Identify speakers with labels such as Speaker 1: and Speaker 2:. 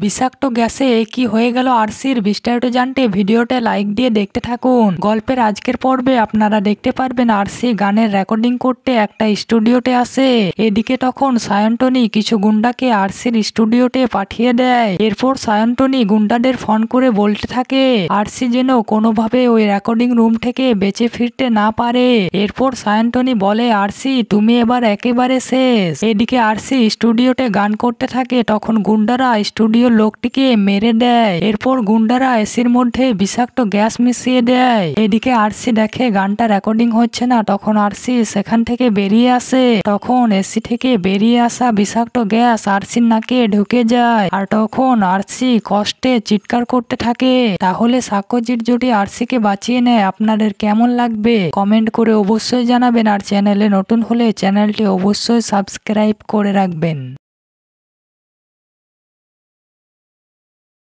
Speaker 1: বিষাক্ত গ্যাসে কি হয়ে গেল আরসির বিস্তারিত জানতে ভিডিওটা লাইক দিয়ে দেখতে থাকুন। গল্পের আজকের পর্বে আপনারা দেখতে পারবেন আরসি গানের রেকর্ডিং করতে একটা স্টুডিওতে আসে। এদিকে তখন সায়ন্তনী কিছু গুন্ডাকে আরসির স্টুডিওতে পাঠিয়ে দেয়। এরপর সায়ন্তনী গুন্ডাদের ফোন করে বলতে থাকে আরসি যেন কোনোভাবে ওই রেকর্ডিং রুম থেকে বেঁচে ফিরতে না পারে। এরপর সায়ন্তনী বলে আরসি তুমি এবার একেবারে শেষ। এদিকে আরসি স্টুডিওতে গান করতে থাকে, তখন গুন্ডারা স্টুডিও লোকটিকে মেরে দেয়। এরপর গুন্ডারা এসির মধ্যে বিষাক্ত গ্যাস মিশিয়ে দেয়। এদিকে আরসি দেখে গানটা রেকর্ডিং হচ্ছে না, তখন আরসি সেখান থেকে বেরিয়ে আসে। তখন এসি থেকে বেরিয়ে আসা বিষাক্ত গ্যাস আরসির নাকে ঢুকে যায়, আর তখন আরসি কষ্টে চিৎকার করতে থাকে। তাহলে সাক্ষ্যজিৎ যদি আরসিকে বাঁচিয়ে নেয় আপনাদের কেমন লাগবে কমেন্ট করে অবশ্যই জানাবেন, আর চ্যানেলে নতুন হলে চ্যানেলটি অবশ্যই সাবস্ক্রাইব করে রাখবেন।